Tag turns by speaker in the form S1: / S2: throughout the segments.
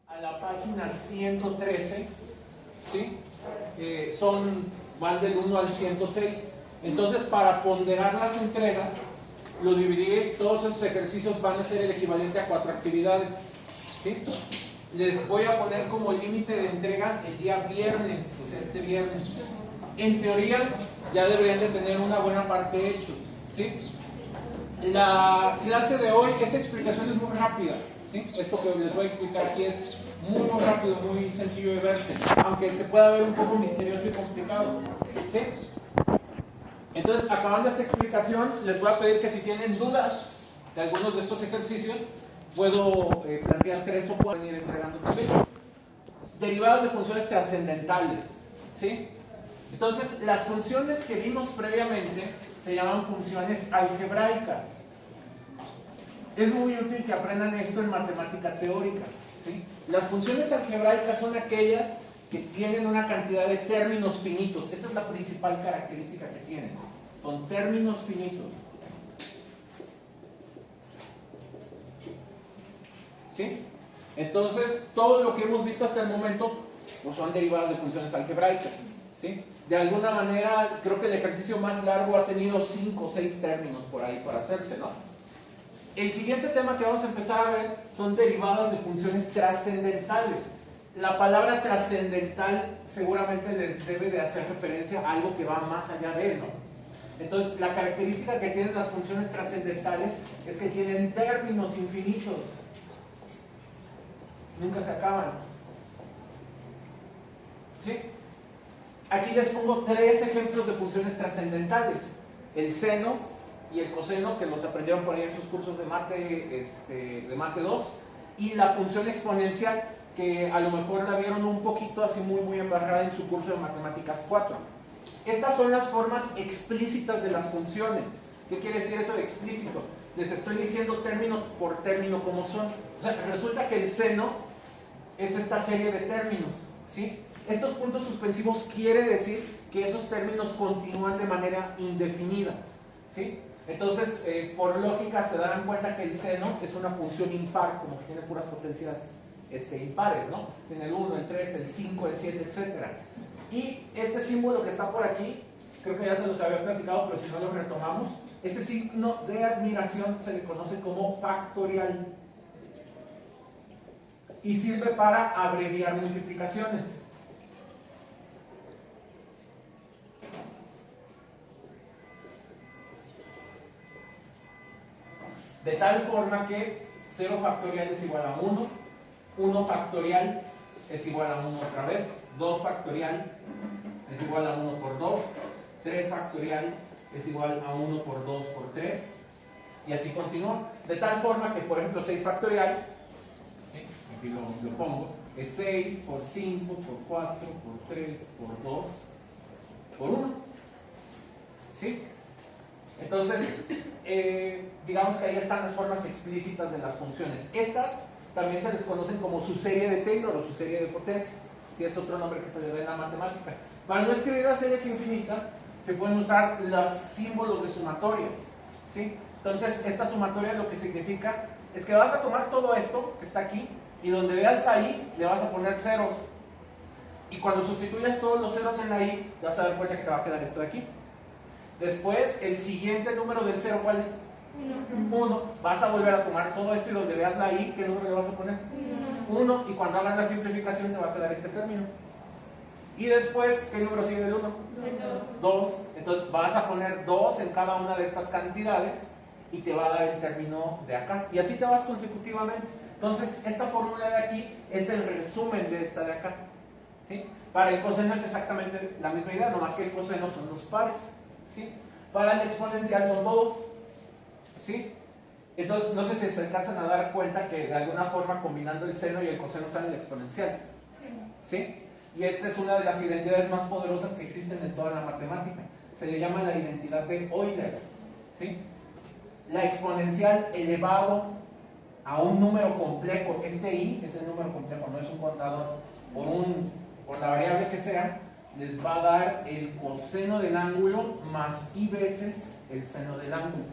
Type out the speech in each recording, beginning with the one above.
S1: a la página 113, ¿sí? Van del 1 al 106. Entonces, para ponderar las entregas, lo dividí, todos esos ejercicios van a ser el equivalente a 4 actividades, ¿sí? Les voy a poner como límite de entrega el día viernes, o sea, este viernes. En teoría, ya deberían de tener una buena parte hechos, ¿sí? La clase de hoy, esa explicación es muy rápida, ¿sí? Esto que les voy a explicar aquí es muy rápido, muy sencillo de verse, aunque se pueda ver un poco misterioso y complicado, ¿sí? Entonces, acabando esta explicación, les voy a pedir que si tienen dudas de algunos de estos ejercicios, puedo plantear 3 o 4 y ir entregando también. Derivadas de funciones trascendentales, ¿sí? Entonces, las funciones que vimos previamente se llaman funciones algebraicas. Es muy útil que aprendan esto en matemática teórica, ¿sí? Las funciones algebraicas son aquellas que tienen una cantidad de términos finitos. Esa es la principal característica que tienen. Son términos finitos. ¿Sí? Entonces, todo lo que hemos visto hasta el momento pues, son derivadas de funciones algebraicas, ¿sí? De alguna manera, creo que el ejercicio más largo ha tenido 5 o 6 términos por ahí para hacerse, ¿no? El siguiente tema que vamos a empezar a ver son derivadas de funciones trascendentales. La palabra trascendental seguramente les debe de hacer referencia a algo que va más allá de él, ¿no? Entonces, la característica que tienen las funciones trascendentales es que tienen términos infinitos. Nunca se acaban. ¿Sí? Aquí les pongo 3 ejemplos de funciones trascendentales. El seno y el coseno, que los aprendieron por ahí en sus cursos de mate 2. Y la función exponencial, que a lo mejor la vieron un poquito así muy embarrada en su curso de matemáticas 4. Estas son las formas explícitas de las funciones. ¿Qué quiere decir eso de explícito? Les estoy diciendo término por término cómo son. O sea, resulta que el seno es esta serie de términos, ¿sí? Estos puntos suspensivos quiere decir que esos términos continúan de manera indefinida, ¿sí? Entonces, por lógica se darán cuenta que el seno es una función impar, como que tiene puras potencias impares, ¿no? Tiene el 1, el 3, el 5, el 7, etc. Y este símbolo que está por aquí, creo que ya se los había platicado, pero si no lo retomamos, ese signo de admiración se le conoce como factorial y sirve para abreviar multiplicaciones. De tal forma que 0 factorial es igual a 1, 1 factorial es igual a 1 otra vez, 2 factorial es igual a 1 por 2, 3 factorial es igual a 1 por 2 por 3, y así continúa. De tal forma que, por ejemplo, 6 factorial, ¿sí? Aquí lo pongo, es 6 por 5, por 4, por 3, por 2, por 1. ¿Sí? Entonces, digamos que ahí están las formas explícitas de las funciones. Estas también se les conocen como su serie de Taylor o su serie de potencia, que es otro nombre que se le da en la matemática. Para no escribir las series infinitas, se pueden usar los símbolos de sumatorias, ¿sí? Entonces, esta sumatoria lo que significa es que vas a tomar todo esto que está aquí y donde veas la i, le vas a poner ceros. Y cuando sustituyas todos los ceros en la i, te vas a dar cuenta que te va a quedar esto de aquí. Después, el siguiente número del 0, ¿cuál es? 1. Vas a volver a tomar todo esto y donde veas la i, ¿qué número le vas a poner? 1. Y cuando hagan la simplificación te va a quedar este término. Y después, ¿qué número sigue del 1? 2. Entonces vas a poner 2 en cada una de estas cantidades y te va a dar el término de acá. Y así te vas consecutivamente. Entonces, esta fórmula de aquí es el resumen de esta de acá, ¿sí? Para el coseno es exactamente la misma idea, nomás que el coseno son los pares, ¿sí? Para el exponencial son todos, ¿sí? Entonces, no sé si se alcanzan a dar cuenta que de alguna forma combinando el seno y el coseno sale el exponencial, ¿sí? Y esta es una de las identidades más poderosas que existen en toda la matemática. Se le llama la identidad de Euler, ¿sí? La exponencial elevado a un número complejo, este i es el número complejo, no es un contador, por la variable que sea, les va a dar el coseno del ángulo más i veces el seno del ángulo.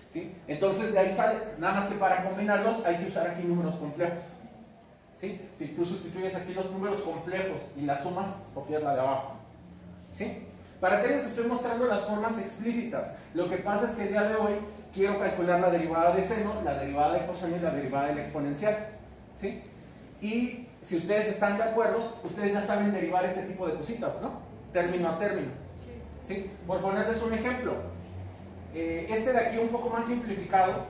S1: ¿sí? Entonces de ahí sale, nada más que para combinarlos hay que usar aquí números complejos, ¿sí? Si tú sustituyes aquí los números complejos y las sumas, copias la de abajo, ¿sí? ¿Para qué les estoy mostrando las formas explícitas? Lo que pasa es que el día de hoy quiero calcular la derivada de seno, la derivada de coseno y la derivada del exponencial, ¿sí? Y si ustedes están de acuerdo, ustedes ya saben derivar este tipo de cositas, ¿no? Término a término, ¿sí? Por ponerles un ejemplo, este de aquí un poco más simplificado,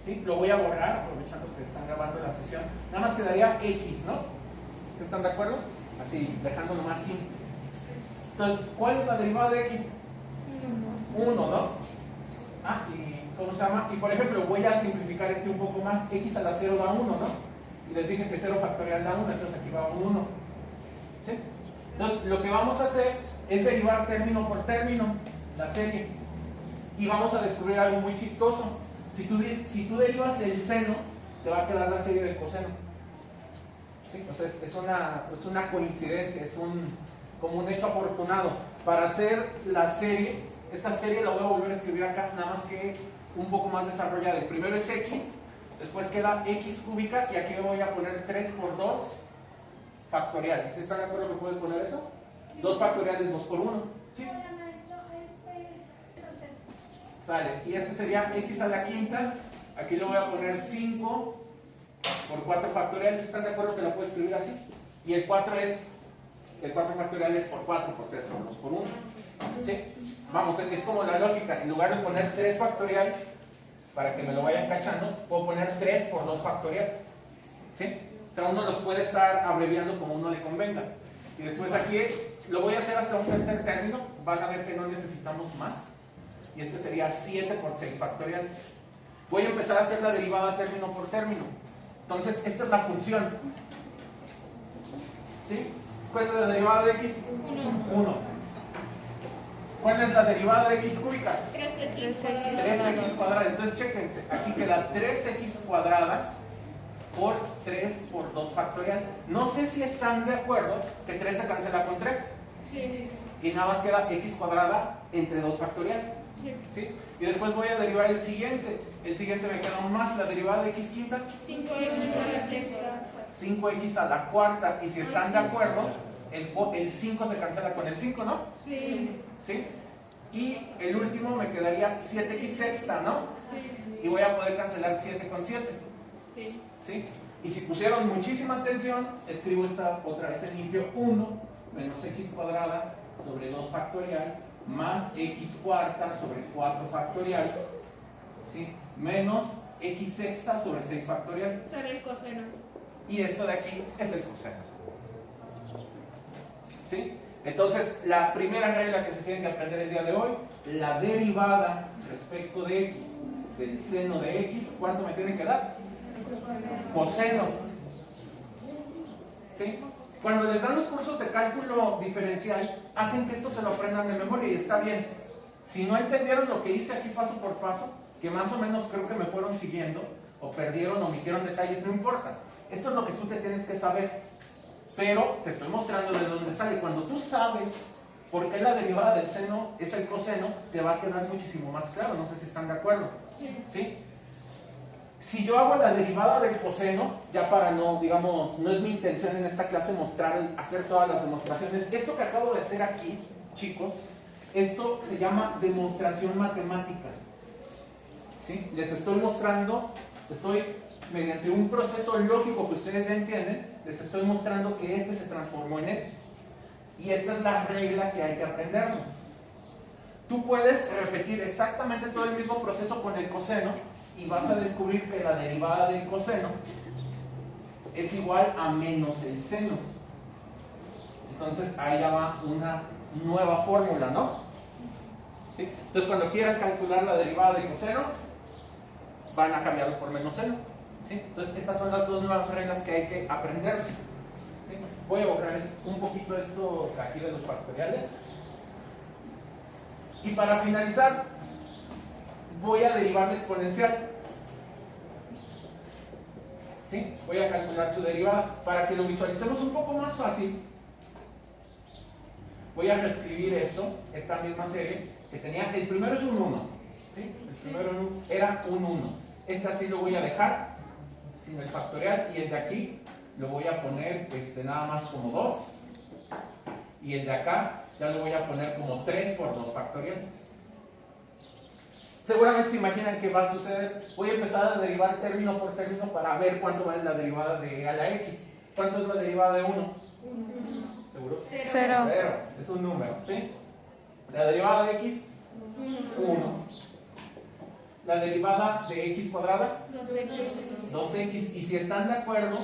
S1: ¿sí? Lo voy a borrar aprovechando que están grabando la sesión, nada más quedaría x, ¿no? ¿Están de acuerdo? Así, dejándolo más simple. Entonces, ¿cuál es la derivada de x? 1, ¿no? Ah, y ¿cómo se llama? Y por ejemplo, voy a simplificar este un poco más. X a la 0 da 1, ¿no? Y les dije que 0 factorial da 1, entonces aquí va un 1. ¿Sí? Entonces, lo que vamos a hacer es derivar término por término la serie. Y vamos a descubrir algo muy chistoso. Si tú derivas el seno, te va a quedar la serie del coseno. ¿Sí? O sea, es una coincidencia, es como un hecho afortunado. Para hacer la serie, esta serie la voy a volver a escribir acá, nada más que un poco más desarrollada. El primero es x, después queda x cúbica y aquí voy a poner 3 por 2 factorial. ¿Sí están de acuerdo que puedes poner eso? Sí. 2 factorial es 2 por 1. ¿Sí? Sale. Y este sería x a la quinta. Aquí le voy a poner 5 por 4 factorial. ¿Sí están de acuerdo que la puedo escribir así? Y el 4 factorial es por 4, por 3, por 2, por 1. ¿Sí? Vamos, es como la lógica. En lugar de poner 3 factorial, para que me lo vayan cachando, puedo poner 3 por 2 factorial. ¿Sí? O sea, uno los puede estar abreviando como uno le convenga. Y después aquí lo voy a hacer hasta un tercer término. Van a ver que no necesitamos más. Y este sería 7 por 6 factorial. Voy a empezar a hacer la derivada término por término. Entonces, esta es la función. ¿Sí? ¿Cuál es la derivada de x? 1. ¿Cuál es la derivada de x cúbica? 3x cuadrada. Entonces, chéquense. Aquí queda 3x cuadrada por 3 por 2 factorial. No sé si están de acuerdo que 3 se cancela con 3.
S2: Sí.
S1: Y nada más queda x cuadrada entre 2 factorial.
S2: Sí.
S1: ¿Sí? Y después voy a derivar el siguiente. El siguiente me queda aún más. La derivada de x quinta.
S2: 5x a la sexta.
S1: 5x a la cuarta. Y si están de acuerdo, el 5 se cancela con el 5, ¿no?
S2: Sí.
S1: ¿Sí? Y el último me quedaría 7x sexta, ¿no?
S2: Sí.
S1: Y voy a poder cancelar 7 con 7.
S2: Sí.
S1: ¿Sí? Y si pusieron muchísima atención, escribo esta otra vez en limpio. 1 menos x cuadrada sobre 2 factorial más x cuarta sobre 4 factorial, ¿sí? Menos x sexta sobre 6 factorial.
S2: Sale el coseno.
S1: Y esto de aquí es el coseno. ¿Sí? Entonces, la primera regla que se tiene que aprender el día de hoy, la derivada respecto de x del seno de x, ¿cuánto me tiene que dar? Coseno. ¿Sí? Cuando les dan los cursos de cálculo diferencial, hacen que esto se lo aprendan de memoria y está bien. Si no entendieron lo que hice aquí paso por paso, que más o menos creo que me fueron siguiendo, o perdieron o omitieron detalles, no importa. Esto es lo que tú te tienes que saber. Pero te estoy mostrando de dónde sale. Cuando tú sabes por qué la derivada del seno es el coseno, te va a quedar muchísimo más claro. No sé si están de acuerdo.
S2: Sí.
S1: ¿Sí? Si yo hago la derivada del coseno, ya para no, digamos, no es mi intención en esta clase hacer todas las demostraciones. Esto que acabo de hacer aquí, chicos, esto se llama demostración matemática. ¿Sí? Les estoy mostrando, mediante un proceso lógico que ustedes ya entienden, les estoy mostrando que este se transformó en este. Y esta es la regla que hay que aprendernos. Tú puedes repetir exactamente todo el mismo proceso con el coseno y vas a descubrir que la derivada del coseno es igual a menos el seno. Entonces ahí ya va una nueva fórmula, ¿no? ¿Sí? Entonces cuando quieran calcular la derivada del coseno, van a cambiarlo por menos seno. ¿Sí? Entonces estas son las dos nuevas reglas que hay que aprenderse. ¿Sí? Voy a borrar un poquito esto aquí de los factoriales. Y para finalizar, voy a derivar la exponencial. ¿Sí? Voy a calcular su derivada. Para que lo visualicemos un poco más fácil, voy a reescribir esta misma serie que tenía. El primero es un 1. ¿Sí? El primero era un 1. Este así lo voy a dejar sin el factorial y el de aquí lo voy a poner nada más como 2 y el de acá ya lo voy a poner como 3 por 2 factorial. Seguramente se imaginan que va a suceder. Voy a empezar a derivar término por término para ver cuánto vale la derivada de a la x. ¿Cuánto es la derivada de 1? ¿Seguro?
S2: 0.
S1: 0. Es un número, ¿sí? La derivada de x, 1. La derivada de x cuadrada,
S2: 2x.
S1: 2x. Y si están de acuerdo,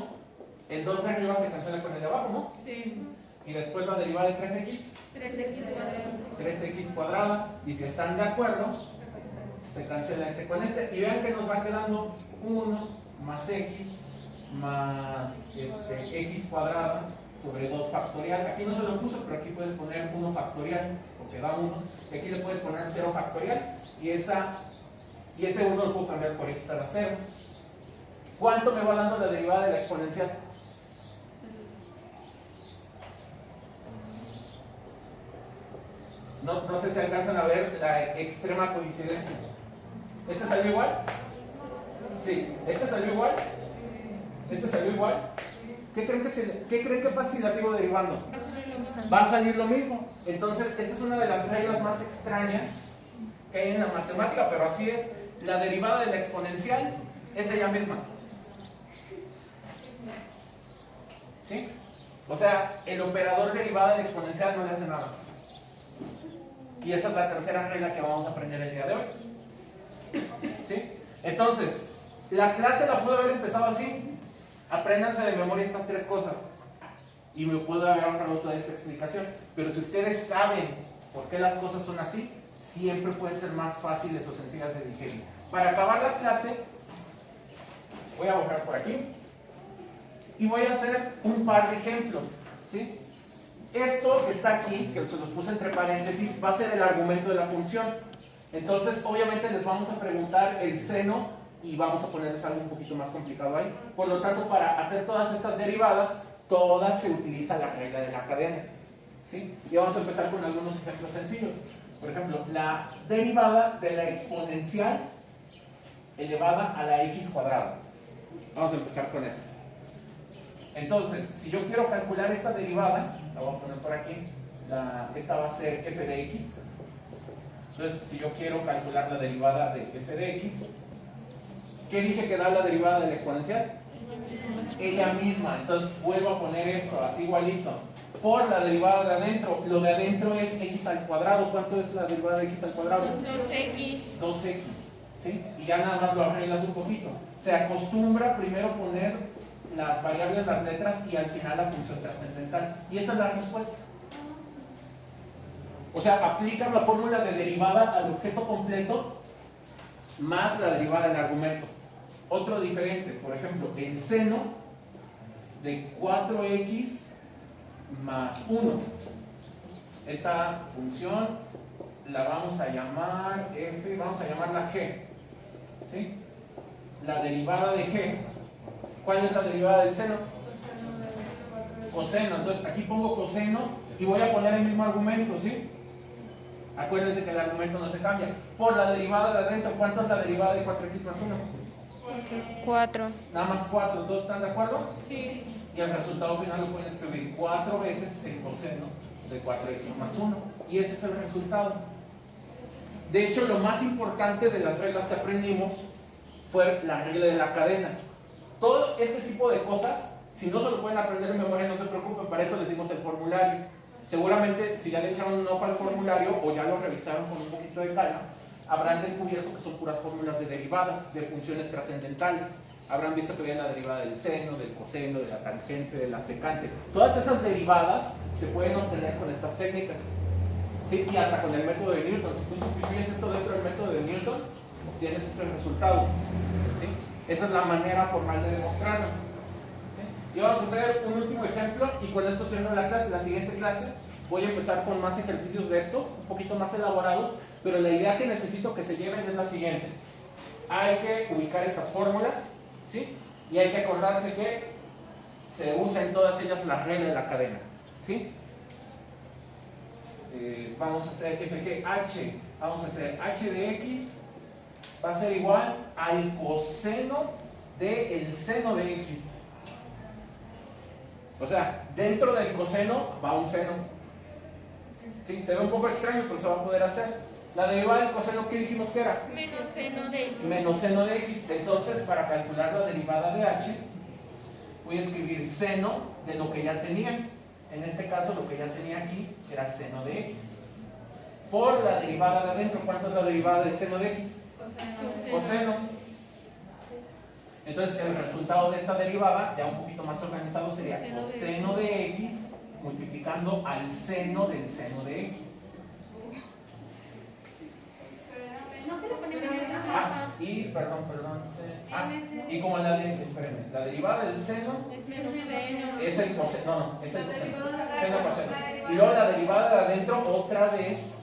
S1: el 2 de arriba se cancela con el de abajo, ¿no?
S2: Sí.
S1: Y después la derivada de 3x,
S2: 3x cuadrado.
S1: 3x cuadrada. Y si están de acuerdo, se cancela este con este. Y vean que nos va quedando 1 más x más x cuadrada sobre 2 factorial. Aquí no se lo puso, pero aquí puedes poner 1 factorial, porque da 1. Y aquí le puedes poner 0 factorial. Y ese 1 lo puedo cambiar por x a la 0. ¿Cuánto me va dando la derivada de la exponencial? No sé si alcanzan a ver la extrema coincidencia. ¿Este salió igual? Sí. ¿Este salió igual? ¿Este salió igual? ¿Qué creen que pasa si la sigo derivando? Va a salir lo mismo. Entonces, esta es una de las reglas más extrañas que hay en la matemática, pero así es. La derivada de la exponencial es ella misma. ¿Sí? O sea, el operador derivada de la exponencial no le hace nada. Y esa es la tercera regla que vamos a aprender el día de hoy. ¿Sí? Entonces, la clase la pude haber empezado así. Apréndanse de memoria estas 3 cosas. Y me puedo haber ahorrado toda esta explicación. Pero si ustedes saben por qué las cosas son así, siempre pueden ser más fáciles o sencillas de digerir. Para acabar la clase, voy a borrar por aquí. Y voy a hacer un par de ejemplos. ¿Sí? Esto que está aquí, que se los puse entre paréntesis, va a ser el argumento de la función. Entonces, obviamente les vamos a preguntar el seno y vamos a ponerles algo un poquito más complicado ahí. Por lo tanto, para hacer todas estas derivadas, todas se utiliza la regla de la cadena. ¿Sí? Y vamos a empezar con algunos ejemplos sencillos. Por ejemplo, la derivada de la exponencial elevada a la x cuadrada. Vamos a empezar con eso. Entonces, si yo quiero calcular esta derivada, la voy a poner por aquí, esta va a ser f de x. Entonces, si yo quiero calcular la derivada de f de x, ¿qué dije que da la derivada de la exponencial? Ella misma. Entonces, vuelvo a poner esto, así igualito, por la derivada de adentro. Lo de adentro es x al cuadrado. ¿Cuánto es la derivada de x al cuadrado?
S2: 2x.
S1: 2x. ¿Sí? Y ya nada más lo arreglas un poquito. Se acostumbra primero poner las variables, las letras y al final la función trascendental. Y esa es la respuesta. O sea, aplicas la fórmula de derivada al objeto completo más la derivada del argumento. Otro diferente, por ejemplo, el seno de 4x más 1. Esta función la vamos a llamar f, vamos a llamarla g. ¿Sí? La derivada de g. ¿Cuál es la derivada del seno? Coseno. Entonces aquí pongo coseno y voy a poner el mismo argumento, ¿sí? Acuérdense que el argumento no se cambia. Por la derivada de adentro, ¿cuánto es la derivada de 4x más 1?
S2: 4.
S1: Nada más 4. ¿Todos están de acuerdo?
S2: Sí.
S1: Y el resultado final lo pueden escribir 4 veces el coseno de 4x más 1. Y ese es el resultado. De hecho, lo más importante de las reglas que aprendimos fue la regla de la cadena. Todo este tipo de cosas, si no se lo pueden aprender en memoria, no se preocupen, para eso les dimos el formulario. Seguramente, si ya le echaron un ojo al formulario o ya lo revisaron con un poquito de calma, habrán descubierto que son puras fórmulas de derivadas, de funciones trascendentales. Habrán visto que viene la derivada del seno, del coseno, de la tangente, de la secante. Todas esas derivadas se pueden obtener con estas técnicas. ¿Sí? Y hasta con el método de Newton. Si tú sustituyes esto dentro del método de Newton, obtienes este resultado. ¿Sí? Esa es la manera formal de demostrarlo. ¿Sí? Y vamos a hacer un último ejemplo y con esto cierro la clase. La siguiente clase voy a empezar con más ejercicios de estos, un poquito más elaborados, pero la idea que necesito que se lleven es la siguiente. Hay que ubicar estas fórmulas, ¿sí? Y hay que acordarse que se usa en todas ellas la regla de la cadena, ¿sí? Vamos a hacer FGH, vamos a hacer h de x va a ser igual al coseno del seno de x. O sea, dentro del coseno va un seno. Sí, se ve un poco extraño, pero se va a poder hacer. La derivada del coseno, ¿qué dijimos que era?
S2: Menos seno de x.
S1: Menos seno de x. Entonces, para calcular la derivada de h, voy a escribir seno de lo que ya tenía. En este caso, lo que ya tenía aquí era seno de x. Por la derivada de adentro, ¿cuánto es la derivada del seno de x? Coseno. Entonces, el resultado de esta derivada, ya un poquito más organizado, sería coseno de x multiplicando al seno del seno de x.
S3: No se le pone menos.
S1: Y como la derivada del seno
S2: Es menos seno.
S1: es el coseno, es el coseno. Seno coseno. Y luego la derivada de adentro otra vez.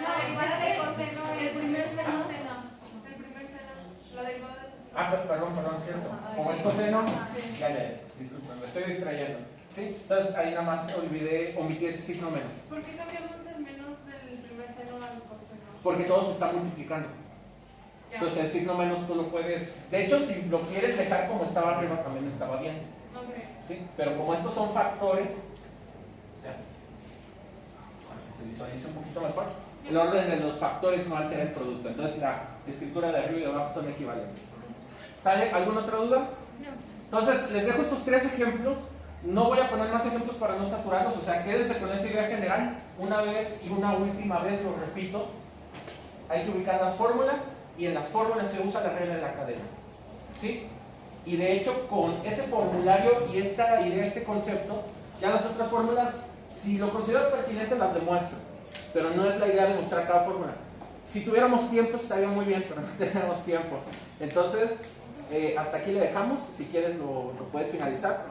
S3: La derivada de coseno.
S4: El primer seno. El primer seno. La derivada de coseno.
S1: Perdón, cierto. Como es coseno, ya, disculpen, me estoy distrayendo. ¿Sí? Entonces ahí nada más omití ese signo menos.
S4: ¿Por qué cambiamos el menos del primer seno al coseno?
S1: Porque todo se está multiplicando.
S4: Ya.
S1: Entonces el signo menos tú lo puedes. De hecho, si lo quieres dejar como estaba arriba, también estaba bien.
S4: Ok.
S1: ¿Sí? Pero como estos son factores, o sea, para que se visualice un poquito mejor, el orden de los factores no altera el producto. Entonces la escritura de arriba y de abajo son equivalentes. ¿Sale? ¿Alguna otra duda?
S2: No.
S1: Entonces les dejo estos 3 ejemplos. No voy a poner más ejemplos para no saturarlos. O sea, quédense con esa idea general. Una vez y una última vez lo repito. Hay que ubicar las fórmulas y en las fórmulas se usa la regla de la cadena. ¿Sí? Y de hecho, con ese formulario y esta idea, este concepto, ya las otras fórmulas, si lo considero pertinente, las demuestro. Pero no es la idea de mostrar cada fórmula. Si tuviéramos tiempo, estaría muy bien, pero no tenemos tiempo. Entonces, hasta aquí le dejamos. Si quieres, lo puedes finalizar.